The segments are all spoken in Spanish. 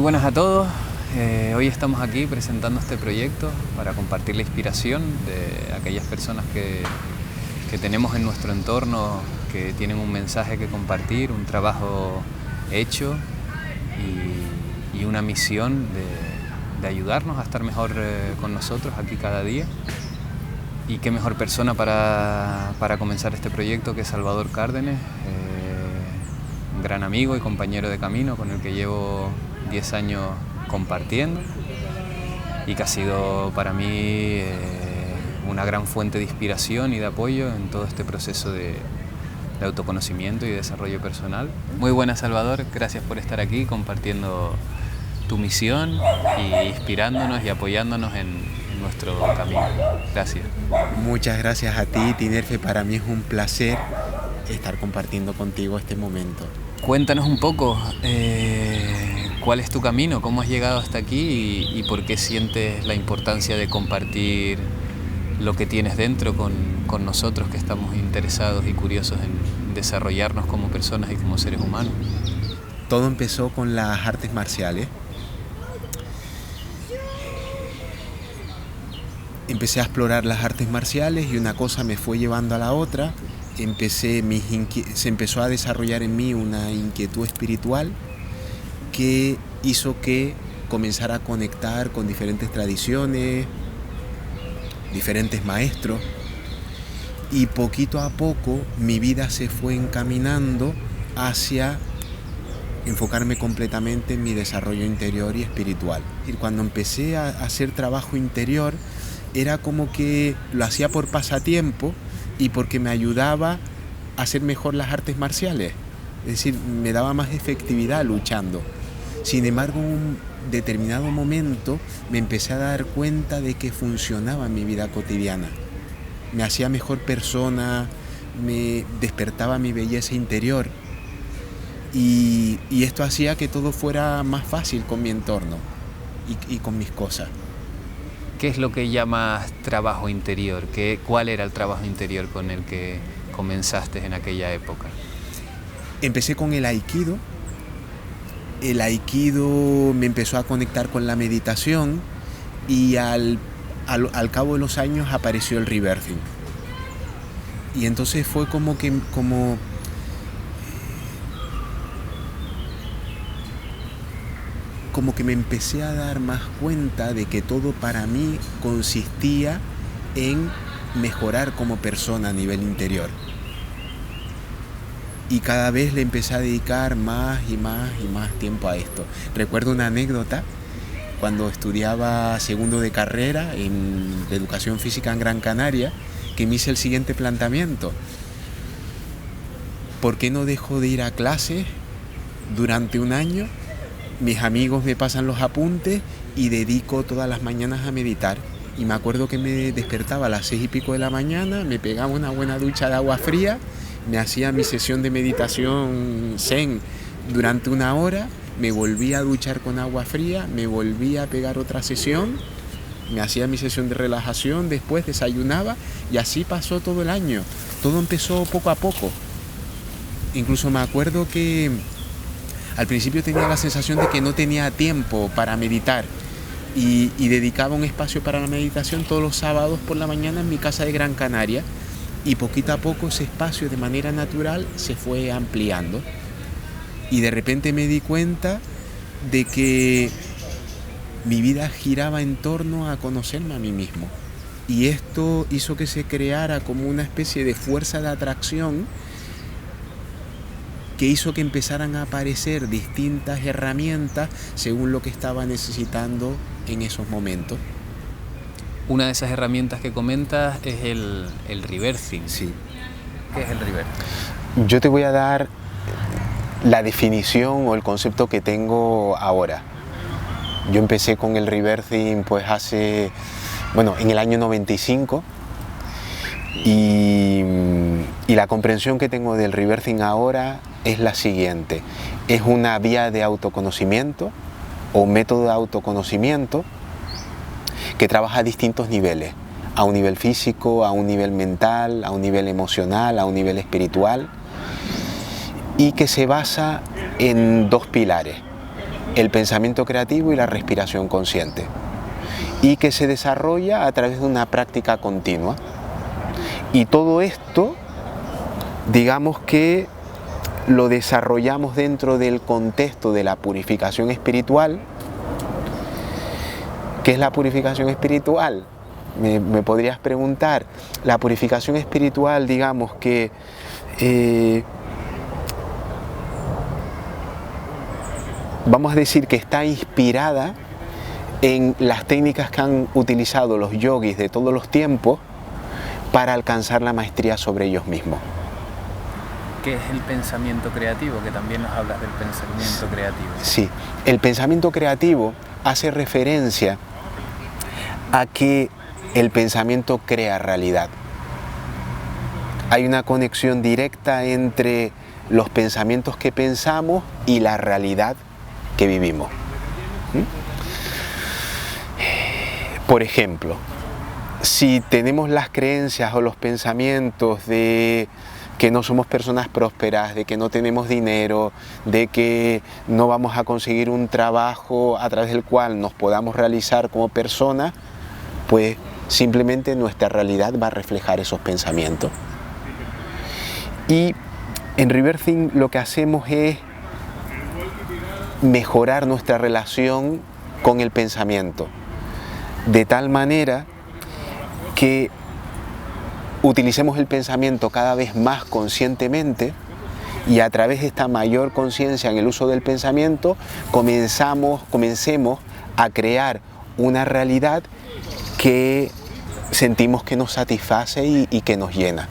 buenas a todos. Hoy estamos aquí presentando este proyecto para compartir la inspiración de aquellas personas que tenemos en nuestro entorno, que tienen un mensaje que compartir, un trabajo hecho y una misión de ayudarnos a estar mejor con nosotros aquí cada día. Y qué mejor persona para comenzar este proyecto que Salvador Cárdenes, un gran amigo y compañero de camino con el que llevo 10 años compartiendo y que ha sido para mí una gran fuente de inspiración y de apoyo en todo este proceso de autoconocimiento y desarrollo personal. Muy buenas, Salvador, gracias por estar aquí compartiendo tu misión y inspirándonos y apoyándonos en nuestro camino. Gracias. Muchas gracias a ti, Tinerfe. Para mí es un placer estar compartiendo contigo este momento. Cuéntanos un poco cuál es tu camino, cómo has llegado hasta aquí y por qué sientes la importancia de compartir lo que tienes dentro con nosotros que estamos interesados y curiosos en desarrollarnos como personas y como seres humanos. Todo empezó con las artes marciales. Empecé a explorar las artes marciales y una cosa me fue llevando a la otra. Se empezó a desarrollar en mí una inquietud espiritual que hizo que comenzara a conectar con diferentes tradiciones, diferentes maestros, y poquito a poco mi vida se fue encaminando hacia enfocarme completamente en mi desarrollo interior y espiritual. Y cuando empecé a hacer trabajo interior, era como que lo hacía por pasatiempo y porque me ayudaba a hacer mejor las artes marciales. Es decir, me daba más efectividad luchando. Sin embargo, en un determinado momento me empecé a dar cuenta de que funcionaba en mi vida cotidiana. Me hacía mejor persona, me despertaba mi belleza interior y esto hacía que todo fuera más fácil con mi entorno y con mis cosas. ¿Qué es lo que llamas trabajo interior? ¿Cuál era el trabajo interior con el que comenzaste en aquella época? Empecé con el Aikido. El Aikido me empezó a conectar con la meditación y al cabo de los años apareció el Rebirthing. Y entonces fue como que me empecé a dar más cuenta de que todo para mí consistía en mejorar como persona a nivel interior. Y cada vez le empecé a dedicar más y más tiempo a esto. Recuerdo una anécdota cuando estudiaba segundo de carrera de educación física en Gran Canaria, que me hice el siguiente planteamiento: ¿por qué no dejo de ir a clases durante un año? Mis amigos me pasan los apuntes y dedico todas las mañanas a meditar. Y me acuerdo que me despertaba a las 6:00 de la mañana, me pegaba una buena ducha de agua fría, me hacía mi sesión de meditación zen durante 1 hora, me volvía a duchar con agua fría, me volvía a pegar otra sesión, me hacía mi sesión de relajación, después desayunaba y así pasó todo el año. Todo empezó poco a poco. Incluso me acuerdo que al principio tenía la sensación de que no tenía tiempo para meditar y dedicaba un espacio para la meditación todos los sábados por la mañana en mi casa de Gran Canaria, y poquito a poco ese espacio de manera natural se fue ampliando y de repente me di cuenta de que mi vida giraba en torno a conocerme a mí mismo, y esto hizo que se creara como una especie de fuerza de atracción que hizo que empezaran a aparecer distintas herramientas según lo que estaba necesitando en esos momentos. Una de esas herramientas que comentas es el Rebirthing. Sí. ¿Qué es el Rebirthing? Yo te voy a dar la definición o el concepto que tengo ahora. Yo empecé con el Rebirthing pues en el año 95. Y la comprensión que tengo del Rebirthing ahora es la siguiente: es una vía de autoconocimiento o un método de autoconocimiento que trabaja a distintos niveles, a un nivel físico, a un nivel mental, a un nivel emocional, a un nivel espiritual, y que se basa en 2 pilares. el pensamiento creativo y la respiración consciente, y que se desarrolla a través de una práctica continua. Y todo esto, digamos que lo desarrollamos dentro del contexto de la purificación espiritual. ¿Qué es la purificación espiritual? Me podrías preguntar. La purificación espiritual, digamos que vamos a decir que está inspirada en las técnicas que han utilizado los yogis de todos los tiempos para alcanzar la maestría sobre ellos mismos. ¿Qué es el pensamiento creativo? Que también nos hablas del pensamiento creativo. Sí, el pensamiento creativo hace referencia a que el pensamiento crea realidad. Hay una conexión directa entre los pensamientos que pensamos y la realidad que vivimos. Por ejemplo, si tenemos las creencias o los pensamientos de que no somos personas prósperas, de que no tenemos dinero, de que no vamos a conseguir un trabajo a través del cual nos podamos realizar como personas, pues simplemente nuestra realidad va a reflejar esos pensamientos. Y en Rebirthing lo que hacemos es mejorar nuestra relación con el pensamiento, de tal manera que utilicemos el pensamiento cada vez más conscientemente, y a través de esta mayor conciencia en el uso del pensamiento comencemos a crear una realidad que sentimos que nos satisface y que nos llena.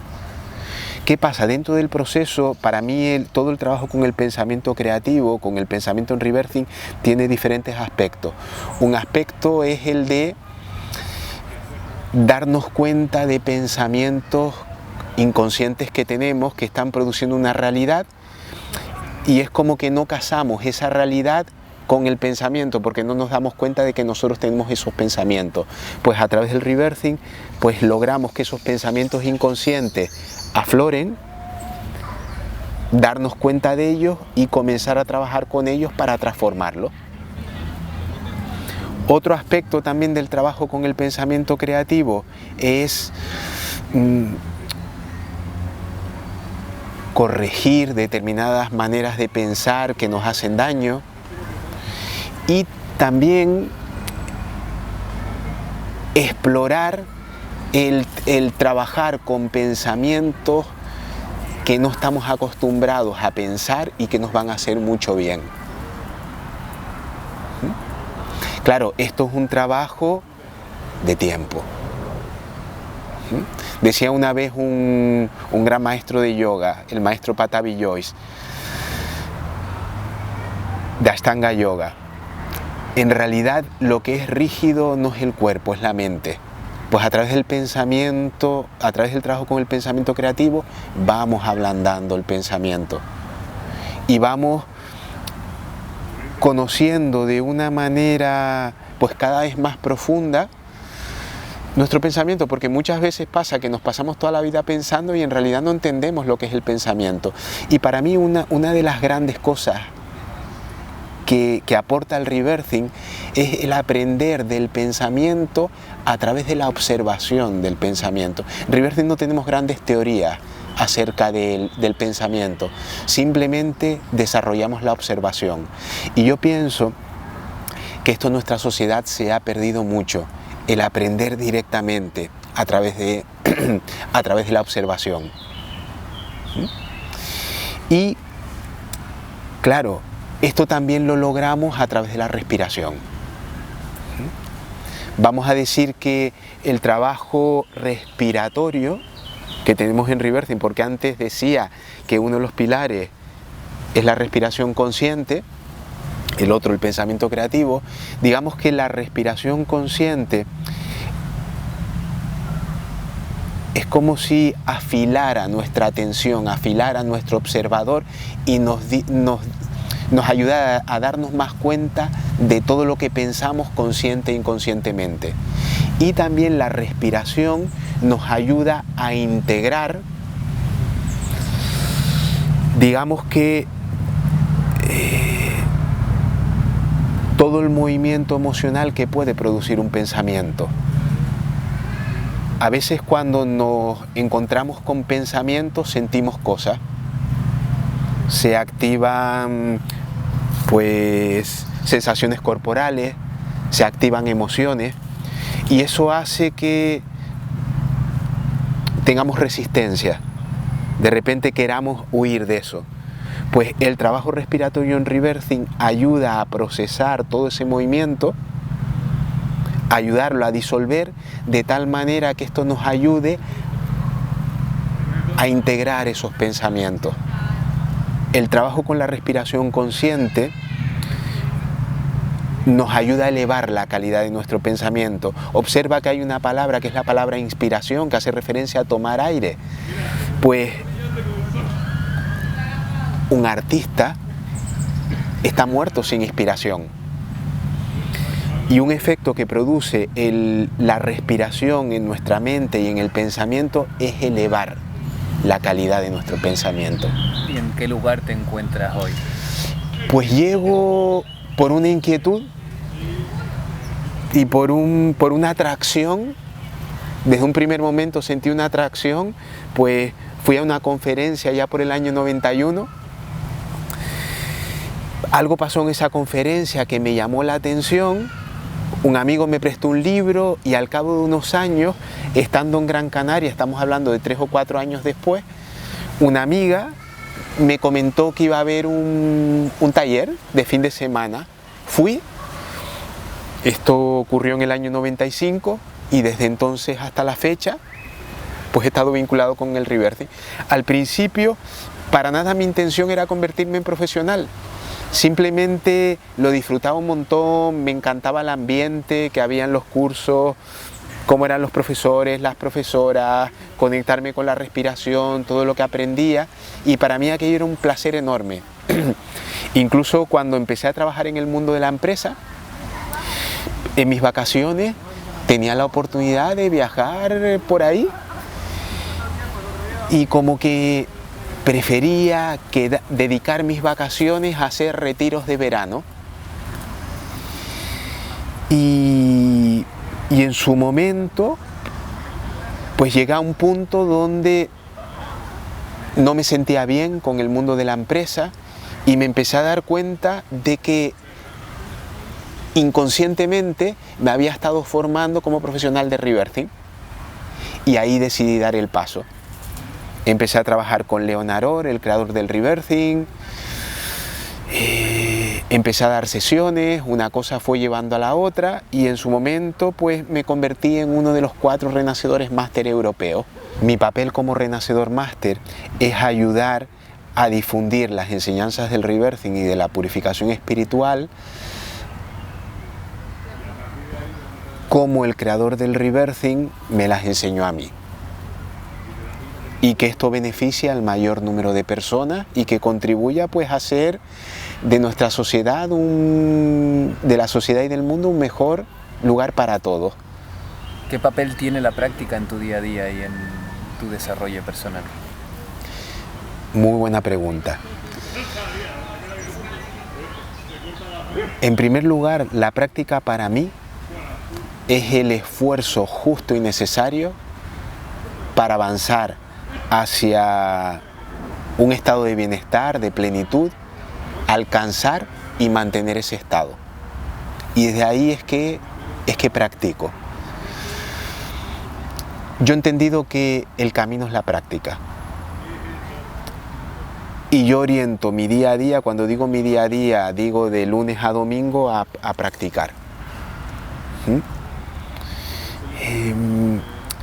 ¿Qué pasa? Dentro del proceso, para mí todo el trabajo con el pensamiento creativo, con el pensamiento en Rebirthing, tiene diferentes aspectos. Un aspecto es el de darnos cuenta de pensamientos inconscientes que tenemos, que están produciendo una realidad, y es como que no casamos esa realidad con el pensamiento, porque no nos damos cuenta de que nosotros tenemos esos pensamientos. Pues a través del Rebirthing, pues logramos que esos pensamientos inconscientes afloren, darnos cuenta de ellos y comenzar a trabajar con ellos para transformarlos. Otro aspecto también del trabajo con el pensamiento creativo es corregir determinadas maneras de pensar que nos hacen daño, y también explorar el trabajar con pensamientos que no estamos acostumbrados a pensar y que nos van a hacer mucho bien. Claro, esto es un trabajo de tiempo. Decía una vez un gran maestro de yoga, el maestro Patabi Joyce, de Ashtanga Yoga: en realidad lo que es rígido no es el cuerpo, es la mente. Pues a través del pensamiento, a través del trabajo con el pensamiento creativo, vamos ablandando el pensamiento y vamos conociendo de una manera pues cada vez más profunda nuestro pensamiento, porque muchas veces pasa que nos pasamos toda la vida pensando y en realidad no entendemos lo que es el pensamiento. Y para mí una de las grandes cosas que aporta el Rebirthing es el aprender del pensamiento a través de la observación del pensamiento. En Rebirthing no tenemos grandes teorías acerca del pensamiento, simplemente desarrollamos la observación. Y yo pienso que esto en nuestra sociedad se ha perdido mucho, el aprender directamente a través de la observación. Y claro, esto también lo logramos a través de la respiración. Vamos a decir que el trabajo respiratorio que tenemos en Rebirthing, porque antes decía que uno de los pilares es la respiración consciente, el otro el pensamiento creativo, digamos que la respiración consciente es como si afilara nuestra atención, afilara nuestro observador y nos ayuda a darnos más cuenta de todo lo que pensamos consciente e inconscientemente. Y también la respiración nos ayuda a integrar, digamos que todo el movimiento emocional que puede producir un pensamiento. A veces cuando nos encontramos con pensamientos sentimos cosas. Se activan pues sensaciones corporales, se activan emociones y eso hace que tengamos resistencia. De repente queramos huir de eso. Pues el trabajo respiratorio en reversing ayuda a procesar todo ese movimiento, ayudarlo a disolver de tal manera que esto nos ayude a integrar esos pensamientos. El trabajo con la respiración consciente nos ayuda a elevar la calidad de nuestro pensamiento. Observa que hay una palabra que es la palabra inspiración, que hace referencia a tomar aire. Pues un artista está muerto sin inspiración. Y un efecto que produce la respiración en nuestra mente y en el pensamiento es elevar la calidad de nuestro pensamiento. ¿Y en qué lugar te encuentras hoy? Pues llego por una inquietud y por una atracción. Desde un primer momento sentí una atracción, pues fui a una conferencia ya por el año 91. Algo pasó en esa conferencia que me llamó la atención. Un amigo me prestó un libro y al cabo de unos años, estando en Gran Canaria, estamos hablando de 3 o 4 años después, una amiga me comentó que iba a haber un taller de fin de semana. Fui, esto ocurrió en el año 95 y desde entonces hasta la fecha, pues he estado vinculado con el reversing. Al principio, para nada mi intención era convertirme en profesional. Simplemente lo disfrutaba un montón, me encantaba el ambiente que había en los cursos, cómo eran los profesores, las profesoras, conectarme con la respiración, todo lo que aprendía, y para mí aquello era un placer enorme. Incluso cuando empecé a trabajar en el mundo de la empresa, en mis vacaciones tenía la oportunidad de viajar por ahí y como que prefería dedicar mis vacaciones a hacer retiros de verano. Y en su momento, pues llegué a un punto donde no me sentía bien con el mundo de la empresa y me empecé a dar cuenta de que inconscientemente me había estado formando como profesional de reversing y ahí decidí dar el paso. Empecé a trabajar con Leonard Orr, el creador del reversing, empecé a dar sesiones, una cosa fue llevando a la otra y en su momento pues me convertí en uno de los 4 renacedores máster europeos. Mi papel como renacedor máster es ayudar a difundir las enseñanzas del reversing y de la purificación espiritual como el creador del reversing me las enseñó a mí. Y que esto beneficie al mayor número de personas y que contribuya pues a hacer de nuestra sociedad, de la sociedad y del mundo, un mejor lugar para todos. ¿Qué papel tiene la práctica en tu día a día y en tu desarrollo personal? Muy buena pregunta. En primer lugar, la práctica para mí es el esfuerzo justo y necesario para avanzar hacia un estado de bienestar, de plenitud, alcanzar y mantener ese estado. Y desde ahí es que practico. Yo he entendido que el camino es la práctica. Y yo oriento mi día a día, cuando digo mi día a día, digo de lunes a domingo a practicar.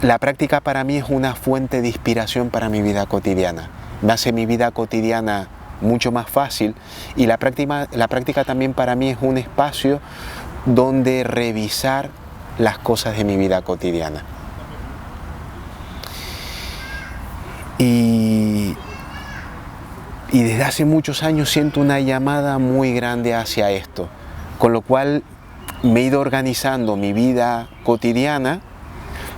La práctica para mí es una fuente de inspiración para mi vida cotidiana. Me hace mi vida cotidiana mucho más fácil y la práctica también para mí es un espacio donde revisar las cosas de mi vida cotidiana. Y desde hace muchos años siento una llamada muy grande hacia esto, con lo cual me he ido organizando mi vida cotidiana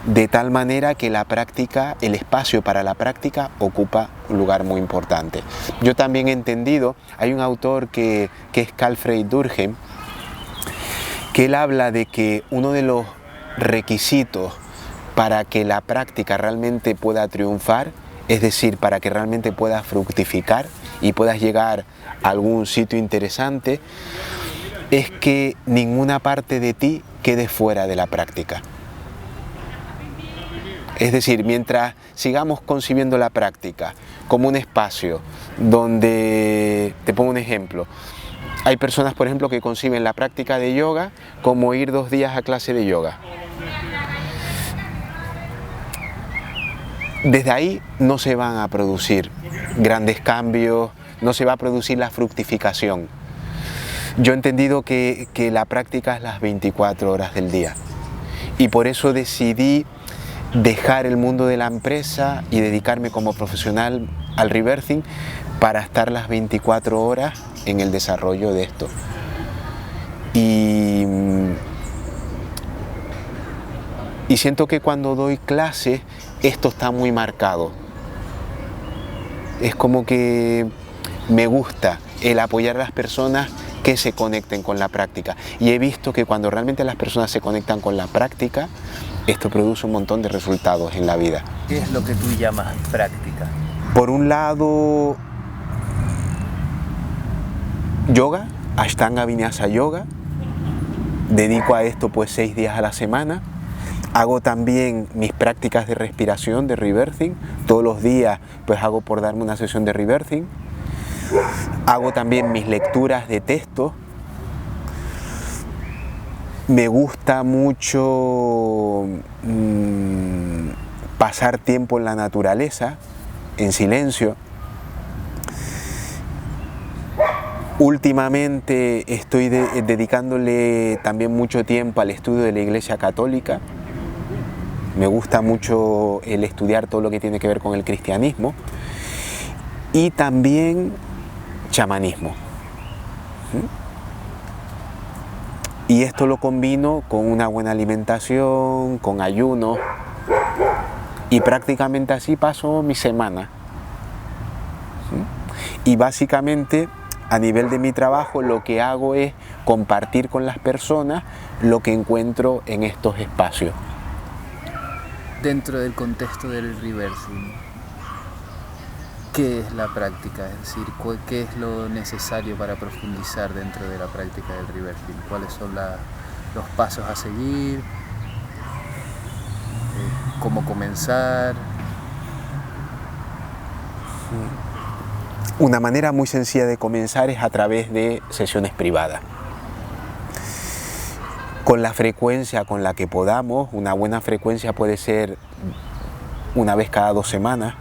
de tal manera que la práctica, el espacio para la práctica ocupa un lugar muy importante. Yo también he entendido, hay un autor que es Carl Friedrich Durkheim, que él habla de que uno de los requisitos para que la práctica realmente pueda triunfar, es decir, para que realmente pueda fructificar y puedas llegar a algún sitio interesante, es que ninguna parte de ti quede fuera de la práctica. Es decir, mientras sigamos concibiendo la práctica como un espacio donde, te pongo un ejemplo, hay personas, por ejemplo, que conciben la práctica de yoga como ir 2 días a clase de yoga. Desde ahí no se van a producir grandes cambios, no se va a producir la fructificación. Yo he entendido que la práctica es las 24 horas del día y por eso decidí dejar el mundo de la empresa y dedicarme como profesional al rebirthing para estar las 24 horas en el desarrollo de esto. Y siento que cuando doy clases esto está muy marcado. Es como que me gusta el apoyar a las personas que se conecten con la práctica. Y he visto que cuando realmente las personas se conectan con la práctica, esto produce un montón de resultados en la vida. ¿Qué es lo que tú llamas práctica? Por un lado, yoga, Ashtanga Vinyasa Yoga. Dedico a esto pues 6 días a la semana. Hago también mis prácticas de respiración, de rebirthing. Todos los días pues hago por darme una sesión de rebirthing. Hago también mis lecturas de texto. Me gusta mucho pasar tiempo en la naturaleza, en silencio. Últimamente estoy dedicándole también mucho tiempo al estudio de la Iglesia Católica. Me gusta mucho el estudiar todo lo que tiene que ver con el cristianismo y también chamanismo. Y esto lo combino con una buena alimentación, con ayuno y prácticamente así paso mi semana. Y básicamente a nivel de mi trabajo lo que hago es compartir con las personas lo que encuentro en estos espacios. Dentro del contexto del rebirthing, ¿qué es la práctica? Es decir, ¿qué es lo necesario para profundizar dentro de la práctica del rebirthing? ¿Cuáles son los pasos a seguir? ¿Cómo comenzar? Una manera muy sencilla de comenzar es a través de sesiones privadas. Con la frecuencia con la que podamos, una buena frecuencia puede ser una vez cada 2 semanas.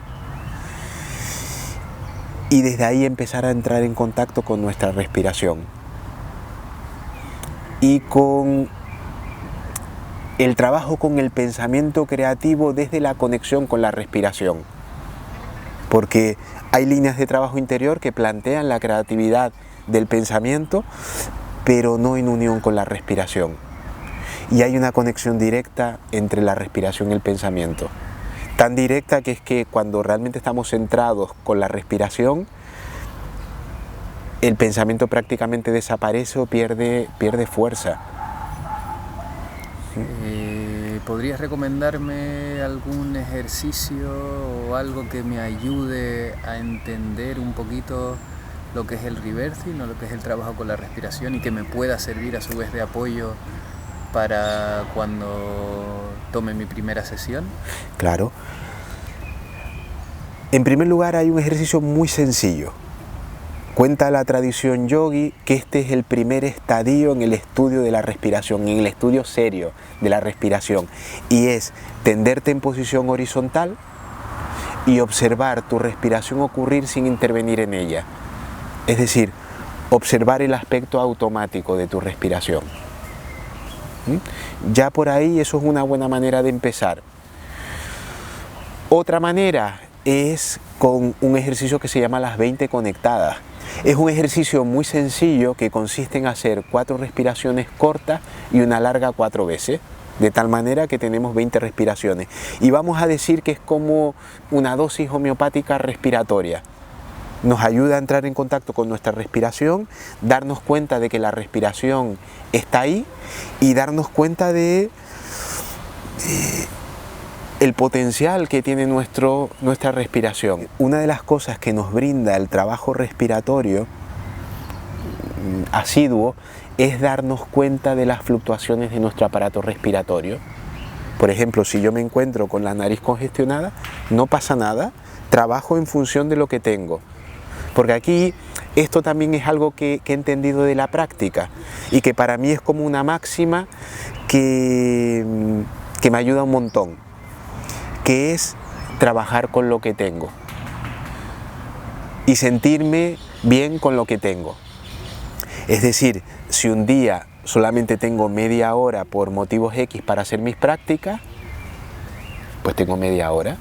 Y desde ahí empezar a entrar en contacto con nuestra respiración. Y con el trabajo con el pensamiento creativo desde la conexión con la respiración. Porque hay líneas de trabajo interior que plantean la creatividad del pensamiento, pero no en unión con la respiración. Y hay una conexión directa entre la respiración y el pensamiento. Tan directa que es que cuando realmente estamos centrados con la respiración, el pensamiento prácticamente desaparece o pierde fuerza. ¿Podrías recomendarme algún ejercicio o algo que me ayude a entender un poquito lo que es el rebirthing o lo que es el trabajo con la respiración y que me pueda servir a su vez de apoyo para cuando tome mi primera sesión? Claro. En primer lugar hay un ejercicio muy sencillo. Cuenta la tradición yogi que este es el primer estadio en el estudio de la respiración, en el estudio serio de la respiración. Y es tenderte en posición horizontal y observar tu respiración ocurrir sin intervenir en ella. Es decir, observar el aspecto automático de tu respiración. Ya por ahí eso es una buena manera de empezar. Otra manera es con un ejercicio que se llama las 20 conectadas. Es un ejercicio muy sencillo que consiste en hacer 4 respiraciones cortas y una larga 4 veces, de tal manera que tenemos 20 respiraciones. Y vamos a decir que es como una dosis homeopática respiratoria. nos ayuda a entrar en contacto con nuestra respiración, darnos cuenta de que la respiración está ahí y darnos cuenta de el potencial que tiene nuestra respiración. Una de las cosas que nos brinda el trabajo respiratorio asiduo es darnos cuenta de las fluctuaciones de nuestro aparato respiratorio. Por ejemplo, si yo me encuentro con la nariz congestionada, no pasa nada, trabajo en función de lo que tengo. Porque aquí esto también es algo que he entendido de la práctica y que para mí es como una máxima que me ayuda un montón, que es trabajar con lo que tengo y sentirme bien con lo que tengo. Es decir, si un día solamente tengo media hora por motivos X para hacer mis prácticas, pues tengo media hora.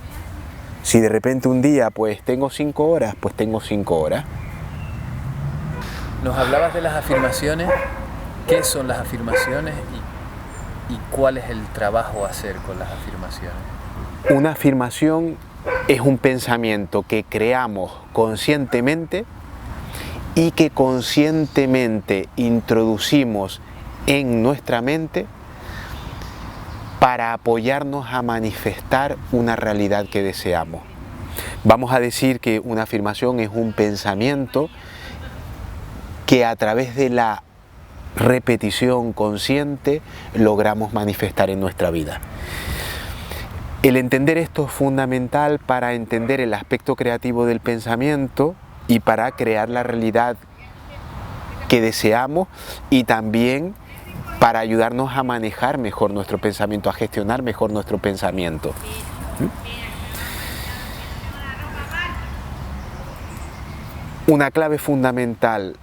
Si de repente un día pues tengo 5 horas, pues tengo 5 horas. Nos hablabas de las afirmaciones. ¿Qué son las afirmaciones y cuál es el trabajo a hacer con las afirmaciones? Una afirmación es un pensamiento que creamos conscientemente y que conscientemente introducimos en nuestra mente para apoyarnos a manifestar una realidad que deseamos. Vamos a decir que una afirmación es un pensamiento que a través de la repetición consciente logramos manifestar en nuestra vida. El entender esto es fundamental para entender el aspecto creativo del pensamiento y para crear la realidad que deseamos y también para ayudarnos a manejar mejor nuestro pensamiento, a gestionar mejor nuestro pensamiento. Una clave fundamental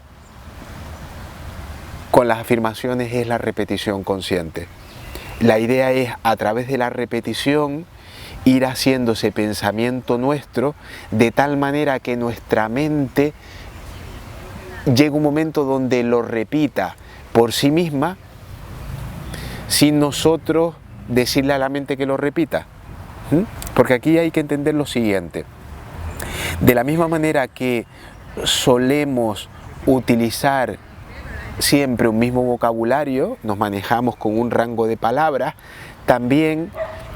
con las afirmaciones es la repetición consciente. La idea es, a través de la repetición, ir haciendo ese pensamiento nuestro de tal manera que nuestra mente llegue un momento donde lo repita por sí misma sin nosotros decirle a la mente que lo repita. Porque aquí hay que entender lo siguiente. De la misma manera que solemos utilizar siempre un mismo vocabulario, nos manejamos con un rango de palabras, también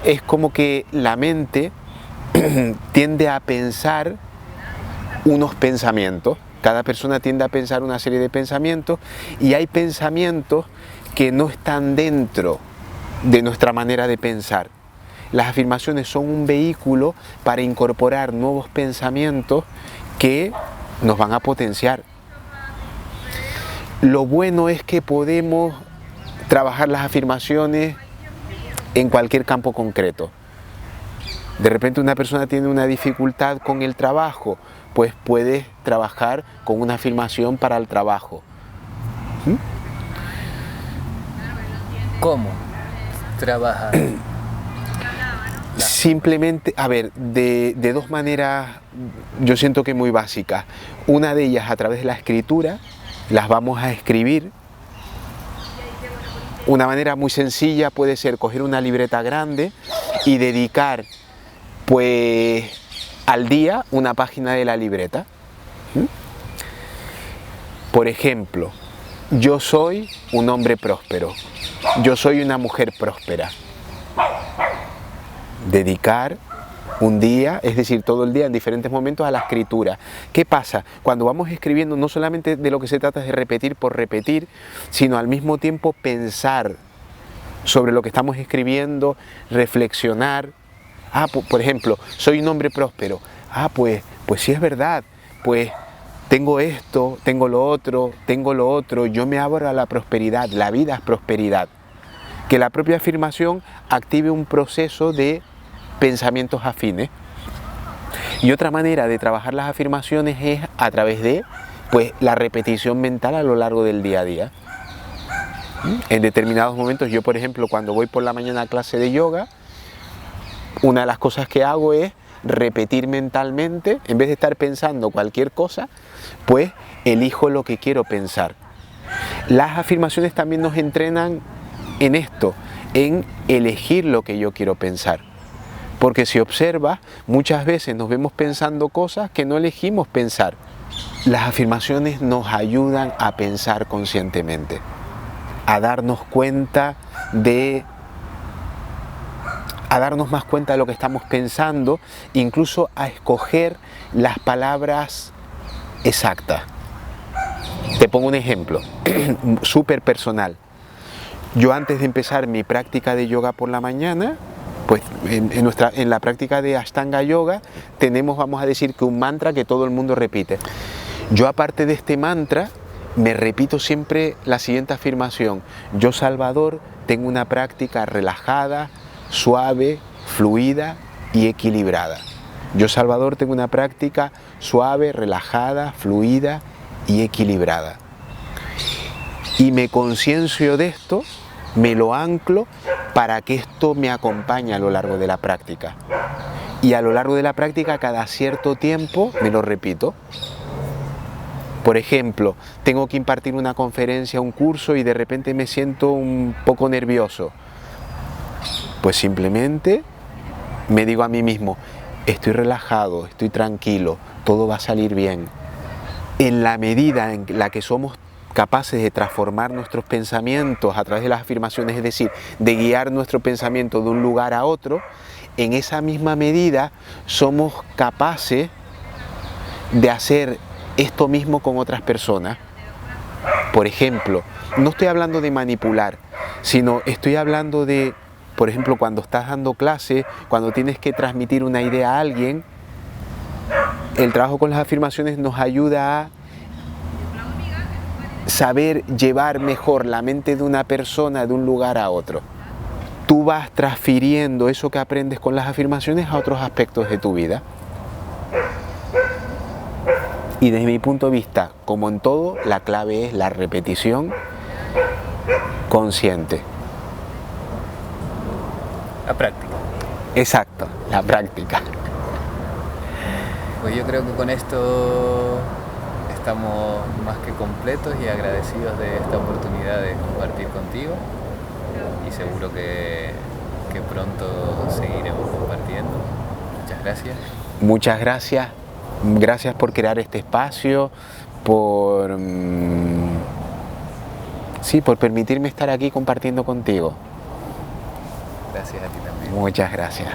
es como que la mente tiende a pensar unos pensamientos. Cada persona tiende a pensar una serie de pensamientos y hay pensamientos que no están dentro de nuestra manera de pensar. Las afirmaciones son un vehículo para incorporar nuevos pensamientos que nos van a potenciar. Lo bueno es que podemos trabajar las afirmaciones en cualquier campo concreto. De repente una persona tiene una dificultad con el trabajo, pues puedes trabajar con una afirmación para el trabajo. ¿Cómo trabajar? Simplemente, a ver, de dos maneras yo siento que muy básicas. Una de ellas a través de la escritura, las vamos a escribir. Una manera muy sencilla puede ser coger una libreta grande y dedicar pues al día una página de la libreta. Por ejemplo, yo soy un hombre próspero, yo soy una mujer próspera. Dedicar un día, es decir, todo el día en diferentes momentos a la escritura. ¿Qué pasa? Cuando vamos escribiendo, no solamente de lo que se trata es de repetir por repetir, sino al mismo tiempo pensar sobre lo que estamos escribiendo, reflexionar. Por ejemplo, soy un hombre próspero. Pues sí es verdad, pues tengo esto, tengo lo otro, yo me abro a la prosperidad, la vida es prosperidad. Que la propia afirmación active un proceso de pensamientos afines. Y otra manera de trabajar las afirmaciones es a través de pues, la repetición mental a lo largo del día a día. En determinados momentos, yo por ejemplo, cuando voy por la mañana a clase de yoga, una de las cosas que hago es repetir mentalmente, en vez de estar pensando cualquier cosa, pues elijo lo que quiero pensar. Las afirmaciones también nos entrenan en esto, en elegir lo que yo quiero pensar. Porque si observas, muchas veces nos vemos pensando cosas que no elegimos pensar. Las afirmaciones nos ayudan a pensar conscientemente, a darnos cuenta a darnos más cuenta de lo que estamos pensando, incluso a escoger las palabras exactas. Te pongo un ejemplo súper personal. Yo antes de empezar mi práctica de yoga por la mañana, pues en la práctica de Ashtanga Yoga tenemos, vamos a decir, que un mantra que todo el mundo repite. Yo, aparte de este mantra, me repito siempre la siguiente afirmación: yo, Salvador, tengo una práctica relajada, suave, fluida y equilibrada. Yo, Salvador, tengo una práctica suave, relajada, fluida y equilibrada. Y me conciencio de esto, me lo anclo para que esto me acompañe a lo largo de la práctica. Y a lo largo de la práctica, cada cierto tiempo, me lo repito. Por ejemplo, tengo que impartir una conferencia, un curso, y de repente me siento un poco nervioso. Pues simplemente me digo a mí mismo: estoy relajado, estoy tranquilo, todo va a salir bien. En la medida en la que somos capaces de transformar nuestros pensamientos a través de las afirmaciones, es decir, de guiar nuestro pensamiento de un lugar a otro, en esa misma medida somos capaces de hacer esto mismo con otras personas. Por ejemplo, no estoy hablando de manipular, sino estoy hablando de, por ejemplo, cuando estás dando clase, cuando tienes que transmitir una idea a alguien, el trabajo con las afirmaciones nos ayuda a saber llevar mejor la mente de una persona de un lugar a otro. Tú vas transfiriendo eso que aprendes con las afirmaciones a otros aspectos de tu vida. Y desde mi punto de vista, como en todo, la clave es la repetición consciente. La práctica. Exacto, la práctica. Pues yo creo que con esto estamos más que completos y agradecidos de esta oportunidad de compartir contigo, y seguro que pronto seguiremos compartiendo. Muchas gracias. Muchas gracias. Gracias por crear este espacio, por permitirme estar aquí compartiendo contigo. Gracias a ti también. Muchas gracias.